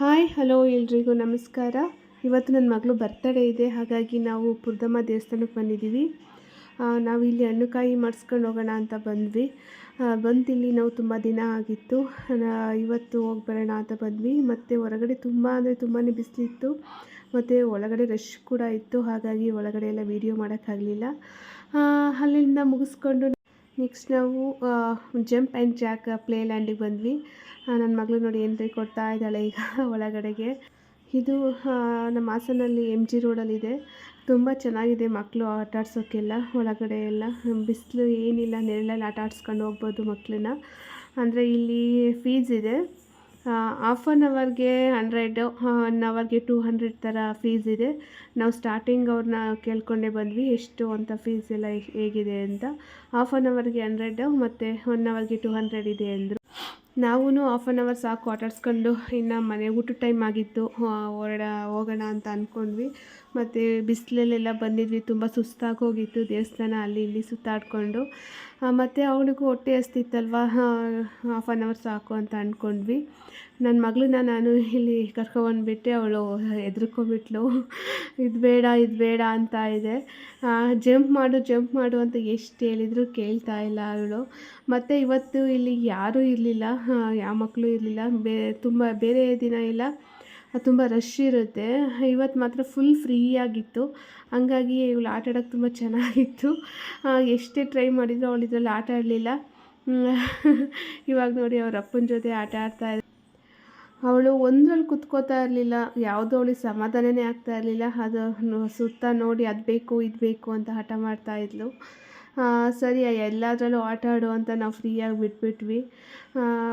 Hi hello ಎಲ್ರಿಗೂ ನಮಸ್ಕಾರ. ಇವತ್ತು ನನ್ನ ಮಗಳು ಬರ್ತಡೇ ಇದೆ, ಹಾಗಾಗಿ ನಾವು ಪುರದಮ್ಮ ದೇವಸ್ಥಾನಕ್ಕೆ ಬಂದಿದ್ದೀವಿ. ನಾವು ಇಲ್ಲಿ ಹಣ್ಣುಕಾಯಿ ಮಾಡಿಸ್ಕೊಂಡು ಹೋಗೋಣ ಅಂತ ಬಂದ್ವಿ. ಬಂದಿಲ್ಲಿ ನಾವು ತುಂಬ ದಿನ ಆಗಿತ್ತು. ಇವತ್ತು ಹೋಗಿ ಬರೋಣ ಅಂತ ಬಂದ್ವಿ. ಮತ್ತು ಹೊರಗಡೆ ತುಂಬ ಅಂದರೆ ತುಂಬಾ ಬಿಸಿಲಿತ್ತು, ಮತ್ತು ಒಳಗಡೆ ರಶ್ ಕೂಡ ಇತ್ತು, ಹಾಗಾಗಿ ಒಳಗಡೆ ಎಲ್ಲ ವೀಡಿಯೋ ಮಾಡೋಕ್ಕಾಗಲಿಲ್ಲ. ಅಲ್ಲಿಂದ ಮುಗಿಸ್ಕೊಂಡು ನೆಕ್ಸ್ಟ್ ನಾವು ಜಂಪ್ ಆ್ಯಂಡ್ ಜಾಕ್ ಪ್ಲೇ ಲ್ಯಾಂಡಿಗೆ ಬಂದ್ವಿ. ನನ್ನ ಮಗಳು ನೋಡಿ ಎಂಟ್ರಿ ಕೊಡ್ತಾ ಇದ್ದಾಳೆ ಈಗ ಒಳಗಡೆಗೆ. ಇದು ನಮ್ಮ ಹಾಸನಲ್ಲಿ MG ರೋಡಲ್ಲಿದೆ. ತುಂಬ ಚೆನ್ನಾಗಿದೆ ಮಕ್ಕಳು ಆಟ ಆಡ್ಸೋಕ್ಕೆಲ್ಲ. ಒಳಗಡೆ ಎಲ್ಲ ಬಿಸಿಲು ಏನಿಲ್ಲ, ನೆರಳಲ್ಲಿ ಆಟ ಆಡಿಸ್ಕೊಂಡು ಹೋಗ್ಬೋದು ಮಕ್ಕಳನ್ನ. ಅಂದರೆ ಇಲ್ಲಿ ಫೀಸ್ ಇದೆ. ಹಾಫ್ ಆನ್ ಅವರ್ಗೆ 100, 1 ಅವರ್ಗೆ 200 ಥರ ಫೀಸ್ ಇದೆ. ನಾವು ಸ್ಟಾರ್ಟಿಂಗ್ ಅವ್ರನ್ನ ಕೇಳ್ಕೊಂಡೇ ಬಂದ್ವಿ ಎಷ್ಟು ಅಂತ, ಫೀಸ್ ಎಲ್ಲ ಹೇಗಿದೆ ಅಂತ. ಹಾಫ್ ಆನ್ ಅವರ್ಗೆ 100 ಮತ್ತು 1 ಅವರ್ಗೆ 200 ಇದೆ ಅಂದರು. ನಾವೂ ಹಾಫ್ ಆನ್ ಅವರ್ ಸಾಕು ಆಟಾಡಿಸ್ಕೊಂಡು ಇನ್ನು ಮನೆ ಊಟದ ಟೈಮ್ ಆಗಿತ್ತು, ಹೋಗೋಣ ಅಂತ ಅಂದ್ಕೊಂಡ್ವಿ. ಮತ್ತು ಬಿಸಿಲಲ್ಲೆಲ್ಲ ಬಂದಿದ್ವಿ, ತುಂಬ ಸುಸ್ತಾಗಿ ಹೋಗಿತ್ತು ದೇವಸ್ಥಾನ ಅಲ್ಲಿ ಇಲ್ಲಿ ಸುತ್ತಾಡಿಕೊಂಡು. ಮತ್ತು ಅವಳಿಗೂ ಹೊಟ್ಟೆ ಹಸ್ತಿತ್ತಲ್ವ, ಹಾಫ್ ಆನ್ ಅವರ್ ಸಾಕು ಅಂತ ಅಂದ್ಕೊಂಡ್ವಿ. ನನ್ನ ಮಗಳನ್ನ ನಾನು ಇಲ್ಲಿ ಕರ್ಕೊಬಂದ್ಬಿಟ್ಟೆ. ಅವಳು ಹೆದರ್ಕೊಂಬಿಟ್ಲು, ಇದು ಬೇಡ ಅಂತ ಇದೆ. ಜಂಪ್ ಮಾಡು ಅಂತ ಎಷ್ಟು ಹೇಳಿದ್ರು ಕೇಳ್ತಾ ಇಲ್ಲ ಅವಳು. ಮತ್ತು ಇವತ್ತು ಇಲ್ಲಿ ಯಾರೂ ಇರಲಿಲ್ಲ, ಯಾವ ಮಕ್ಕಳು ಇರಲಿಲ್ಲ. ತುಂಬ ಬೇರೆ ದಿನ ಇಲ್ಲ ತುಂಬ ರಶ್ ಇರುತ್ತೆ. ಇವತ್ತು ಮಾತ್ರ ಫುಲ್ ಫ್ರೀ ಆಗಿತ್ತು, ಹಂಗಾಗಿ ಇವಳು ಆಟ ಆಡೋಕ್ಕೆ ತುಂಬ ಚೆನ್ನಾಗಿತ್ತು. ಎಷ್ಟೇ ಟ್ರೈ ಮಾಡಿದ್ರು ಅವಳು ಇದರಲ್ಲಿ ಆಟ ಆಡಲಿಲ್ಲ. ಇವಾಗ ನೋಡಿ ಅವ್ರ ಅಪ್ಪನ ಜೊತೆ ಆಟ ಆಡ್ತಾಯಿದ್ದ. ಅವಳು ಒಂದರಲ್ಲಿ ಕುತ್ಕೋತಾ ಇರಲಿಲ್ಲ, ಯಾವುದೋ ಅವಳಿಗೆ ಸಮಾಧಾನನೇ ಆಗ್ತಾ ಇರಲಿಲ್ಲ. ಅದು ಸುತ್ತ ನೋಡಿ ಅದು ಬೇಕು ಇದು ಬೇಕು ಅಂತ ಹಠ ಮಾಡ್ತಾಯಿದ್ಲು. ಸರಿ ಎಲ್ಲದರಲ್ಲೂ ಆಟ ಆಡು ಅಂತ ನಾವು ಫ್ರೀಯಾಗಿ ಬಿಟ್ಬಿಟ್ವಿ.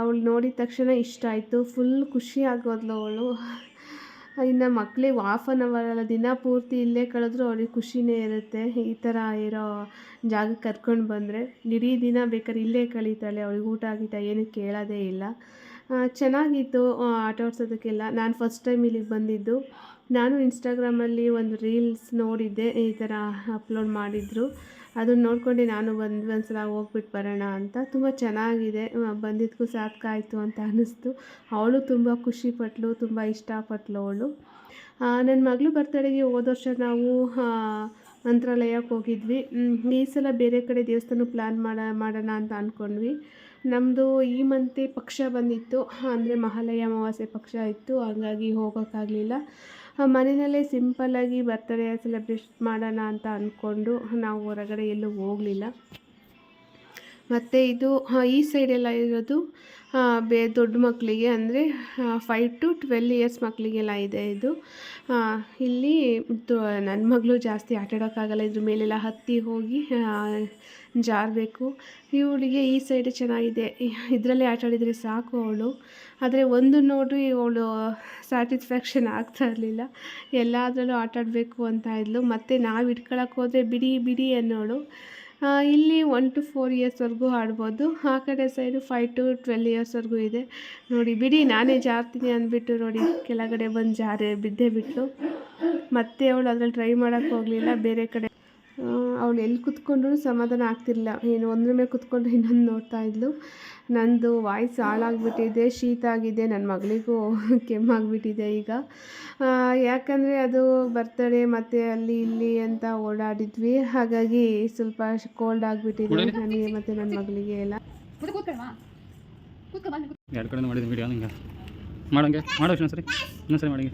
ಅವಳು ನೋಡಿದ ತಕ್ಷಣ ಇಷ್ಟ ಆಯಿತು, ಫುಲ್ ಖುಷಿ ಆಗೋದ್ಲು ಅವಳು. ಇನ್ನು ಮಕ್ಕಳಿಗೆ ಹಾಫ್ ಆನ್ ಅವರ್ ಅಲ್ಲ, ದಿನ ಪೂರ್ತಿ ಇಲ್ಲೇ ಕಳೆದ್ರೂ ಅವ್ರಿಗೆ ಖುಷಿನೇ ಇರುತ್ತೆ. ಈ ಥರ ಇರೋ ಜಾಗಕ್ಕೆ ಕರ್ಕೊಂಡು ಬಂದರೆ ಇಡೀ ದಿನ ಬೇಕಾದ್ರೆ ಇಲ್ಲೇ ಕಳೀತಾಳೆ. ಅವಳಿಗೆ ಊಟ ಗೀಟ ಏನೂ ಕೇಳೋದೇ ಇಲ್ಲ. ಚೆನ್ನಾಗಿತ್ತು ಆಟ ಆಡ್ಸೋದಕ್ಕೆಲ್ಲ. ನಾನು ಫಸ್ಟ್ ಟೈಮ್ ಇಲ್ಲಿಗೆ ಬಂದಿದ್ದು. ನಾನು ಇನ್ಸ್ಟಾಗ್ರಾಮಲ್ಲಿ ಒಂದು ರೀಲ್ಸ್ ನೋಡಿದ್ದೆ, ಈ ಥರ ಅಪ್ಲೋಡ್ ಮಾಡಿದರು. ಅದನ್ನು ನೋಡ್ಕೊಂಡು ನಾನು ಒಂದು ಸಲ ಹೋಗ್ಬಿಟ್ಟು ಬರೋಣ ಅಂತ. ತುಂಬ ಚೆನ್ನಾಗಿದೆ, ಬಂದಿದ್ದಕ್ಕೂ ಸಾಕಾಯಿತು ಅಂತ ಅನ್ನಿಸ್ತು. ಅವಳು ತುಂಬ ಖುಷಿಪಟ್ಲು, ತುಂಬ ಇಷ್ಟಪಟ್ಲು ಅವಳು. ನನ್ನ ಮಗಳು ಬರ್ತಡೆಗೆ ಹೋದ ವರ್ಷ ನಾವು ಮಂತ್ರಾಲಯಕ್ಕೆ ಹೋಗಿದ್ವಿ. ಈ ಸಲ ಬೇರೆ ಕಡೆ ದೇವಸ್ಥಾನಕ್ಕೆ ಪ್ಲ್ಯಾನ್ ಮಾಡೋಣ ಅಂತ ಅಂದ್ಕೊಂಡ್ವಿ. ನಮ್ಮದು ಈ ಮಂತೆ ಪಕ್ಷ ಬಂದಿತ್ತು, ಅಂದರೆ ಮಹಾಲಯ ಅಮಾವಾಸ್ಯೆ ಪಕ್ಷ ಇತ್ತು, ಹಾಗಾಗಿ ಹೋಗೋಕ್ಕಾಗಲಿಲ್ಲ. ಮನೆಯಲ್ಲೇ ಸಿಂಪಲ್ಲಾಗಿ ಬರ್ತಡೇ ಸೆಲೆಬ್ರೇಟ್ ಮಾಡೋಣ ಅಂತ ಅಂದ್ಕೊಂಡು ನಾವು ಹೊರಗಡೆ ಎಲ್ಲೂ ಹೋಗಲಿಲ್ಲ. ಮತ್ತು ಇದು ಈ ಸೈಡೆಲ್ಲ ಇರೋದು ದೊಡ್ಡ ಮಕ್ಕಳಿಗೆ, ಅಂದರೆ 5 to 12 ಇಯರ್ಸ್ ಮಕ್ಕಳಿಗೆಲ್ಲ ಇದೆ ಇದು. ಇಲ್ಲಿ ನನ್ನ ಮಗಳು ಜಾಸ್ತಿ ಆಟ ಆಡೋಕ್ಕಾಗಲ್ಲ, ಇದ್ರ ಮೇಲೆಲ್ಲ ಹತ್ತಿ ಹೋಗಿ ಜಾರಬೇಕು. ಇವಳಿಗೆ ಈ ಸೈಡ್ ಚೆನ್ನಾಗಿದೆ, ಇದರಲ್ಲೇ ಆಟ ಆಡಿದರೆ ಸಾಕು ಅವಳು. ಆದರೆ ಒಂದು ನೋಡ್ರಿ ಅವಳು ಸ್ಯಾಟಿಸ್ಫ್ಯಾಕ್ಷನ್ ಆಗ್ತಾ ಇರಲಿಲ್ಲ, ಎಲ್ಲದರಲ್ಲೂ ಆಟ ಆಡಬೇಕು ಅಂತ ಇದ್ಲು. ಮತ್ತು ನಾವು ಇಟ್ಕೊಳಕ್ಕೆ ಹೋದರೆ ಬಿಡಿ ಅನ್ನೋಳು. ಇಲ್ಲಿ 1 to 4 ಇಯರ್ಸ್ವರೆಗೂ ಆಡ್ಬೋದು. ಆ ಕಡೆ ಸೈಡು 5 to 12 ಇಯರ್ಸ್ವರೆಗೂ ಇದೆ. ನೋಡಿ ಬಿಡಿ ನಾನೇ ಜಾರ್ತೀನಿ ಅಂದ್ಬಿಟ್ಟು ನೋಡಿ ಕೆಳಗಡೆ ಬಂದು ಬಿದ್ದೇ ಬಿಟ್ಟು. ಮತ್ತೆ ಅವಳು ಅದ್ರಲ್ಲಿ ಟ್ರೈ ಮಾಡೋಕ್ಕೆ ಹೋಗಲಿಲ್ಲ. ಬೇರೆ ಕಡೆ ಅವಳು ಎಲ್ಲಿ ಕುತ್ಕೊಂಡ್ರೂ ಸಮಾಧಾನ ಆಗ್ತಿರಲಿಲ್ಲ, ಏನು ಒಂದ್ರ ಮೇಲೆ ಕುತ್ಕೊಂಡ್ರೆ ಇನ್ನೊಂದು ನೋಡ್ತಾ ಇದ್ಲು. ನಂದು ವಾಯ್ಸ್ ಹಾಳಾಗಿಬಿಟ್ಟಿದೆ, ಶೀತ ಆಗಿದೆ, ನನ್ನ ಮಗಳಿಗೂ ಕೆಮ್ಮಾಗಿಬಿಟ್ಟಿದೆ ಈಗ. ಯಾಕಂದರೆ ಅದು ಬರ್ತಡೇ ಮತ್ತು ಅಲ್ಲಿ ಇಲ್ಲಿ ಅಂತ ಓಡಾಡಿದ್ವಿ, ಹಾಗಾಗಿ ಸ್ವಲ್ಪ ಕೋಲ್ಡ್ ಆಗಿಬಿಟ್ಟಿದೆ ನನಗೆ ಮತ್ತು ನನ್ನ ಮಗಳಿಗೆ ಎಲ್ಲ. ಎರಡು ಕಡೆ ಮಾಡಿದ ವಿಡಿಯೋ ನಿಂಗೆ ಮಾಡೋ ಇನ್ನೊಂದ್ಸರಿ ಮಾಡಿ.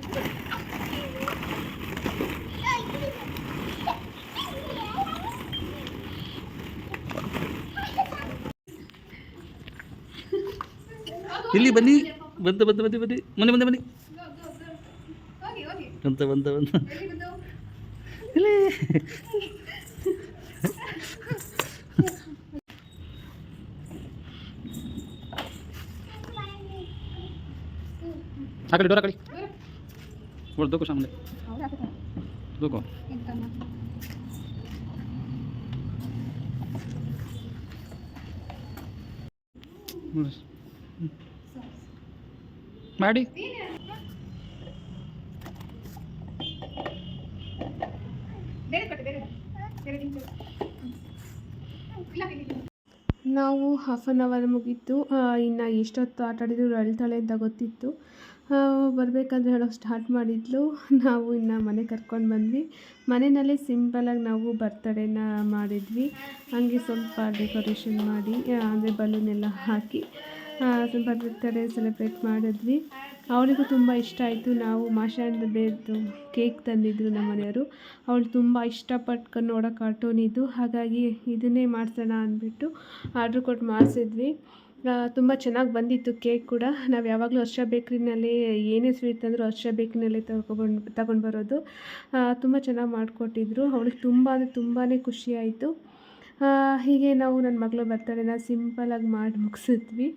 ಇಲ್ಲಿ ಬನ್ನಿ ಬಂದ ಮೊನ್ನೆ ಇಲ್ಲಿ ಆ ಕಡೆ ಡೋರ್ ಆ ಕಡೆ ದೋಕೋ ಸಾಮನೆ ದೋಕೋ ಮಾಡಿ. ನಾವು ಹಾಫ್ ಆನ್ ಅವರ್ ಮುಗೀತು. ಇನ್ನು ಎಷ್ಟೊತ್ತು ಆಟ ಆಡಿದ್ರು ಅಳ್ತಾಳೆ ಅಂತ ಗೊತ್ತಿತ್ತು, ಬರಬೇಕಾದ್ರೆ ಹೇಳೋಕ್ಕೆ ಸ್ಟಾರ್ಟ್ ಮಾಡಿದ್ಲು. ನಾವು ಇನ್ನು ಮನೆ ಕರ್ಕೊಂಡು ಬಂದ್ವಿ. ಮನೆಯಲ್ಲೇ ಸಿಂಪಲಾಗಿ ನಾವು ಬರ್ತಡೇನ ಮಾಡಿದ್ವಿ. ಹಂಗೆ ಸ್ವಲ್ಪ ಡೆಕೋರೇಷನ್ ಮಾಡಿ ಅಂದರೆ ಬಲೂನ್ ಎಲ್ಲ ಹಾಕಿ ಸ್ವಲ್ಪ ಬರ್ತಡೇ ಸೆಲೆಬ್ರೇಟ್ ಮಾಡಿದ್ವಿ. ಅವಳಿಗೂ ತುಂಬ ಇಷ್ಟ ಆಯಿತು. ನಾವು ಮಾಷಾ ಆ್ಯಂಡ್ ಬೇರ್ದು ಕೇಕ್ ತಂದಿದ್ದರು ನಮ್ಮ ಮನೆಯವರು. ಅವಳು ತುಂಬ ಇಷ್ಟಪಟ್ಕೊಂಡು ನೋಡೋ ಕಾರ್ಟೂನ್ ಇದು. ಹಾಗಾಗಿ ಇದನ್ನೇ ಮಾಡಿಸೋಣ ಅಂದ್ಬಿಟ್ಟು ಆರ್ಡ್ರ್ ಕೊಟ್ಟು ಮಾಡಿಸಿದ್ವಿ. ತುಂಬ ಚೆನ್ನಾಗಿ ಬಂದಿತ್ತು ಕೇಕ್ ಕೂಡ. ನಾವು ಯಾವಾಗಲೂ ಹರ್ಷ ಬೇಕ್ರಿನಲ್ಲಿ ಏನೇ ಸ್ವೀಟ್ ತಂದರೂ ಹರ್ಷ ಬೇಕ್ರಿನಲ್ಲೇ ತಗೊಂಡು ಬರೋದು. ತುಂಬ ಚೆನ್ನಾಗಿ ಮಾಡಿಕೊಟ್ಟಿದ್ರು. ಅವಳಿಗೆ ತುಂಬ ಅಂದರೆ ತುಂಬಾ ಖುಷಿ ಆಯಿತು. ಹೀಗೆ ನಾವು ನನ್ನ ಮಗಳ ಬರ್ತಡೇನ ಸಿಂಪಲಾಗಿ ಮಾಡಿ ಮುಗಿಸಿದ್ವಿ.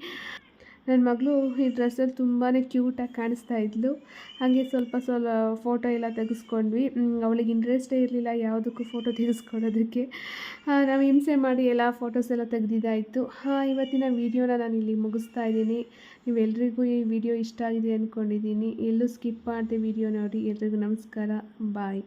ನನ್ನ ಮಗಳು ಈ ಡ್ರೆಸ್ಸಲ್ಲಿ ತುಂಬಾ ಕ್ಯೂಟಾಗಿ ಕಾಣಿಸ್ತಾ ಇದ್ಲು. ಹಾಗೆ ಸ್ವಲ್ಪ ಫೋಟೋ ಎಲ್ಲ ತೆಗೆಸ್ಕೊಂಡ್ವಿ. ಅವಳಿಗೆ ಇಂಟ್ರೆಸ್ಟೇ ಇರಲಿಲ್ಲ ಯಾವುದಕ್ಕೂ ಫೋಟೋ ತೆಗೆಸ್ಕೊಳ್ಳೋದಕ್ಕೆ. ನಾವು ಹಿಂಸೆ ಮಾಡಿ ಎಲ್ಲ ಫೋಟೋಸ್ ಎಲ್ಲ ತೆಗೆದಿದ್ದಾಯಿತು. ಇವತ್ತಿನ ವೀಡಿಯೋನ ನಾನು ಇಲ್ಲಿ ಮುಗಿಸ್ತಾ ಇದ್ದೀನಿ. ನೀವೆಲ್ರಿಗೂ ಈ ವಿಡಿಯೋ ಇಷ್ಟ ಆಗಿದೆ ಅಂದ್ಕೊಂಡಿದ್ದೀನಿ. ಎಲ್ಲೂ ಸ್ಕಿಪ್ ಮಾಡದೆ ವಿಡಿಯೋ ನೋಡಿ. ಎಲ್ರಿಗೂ ನಮಸ್ಕಾರ. ಬಾಯ್.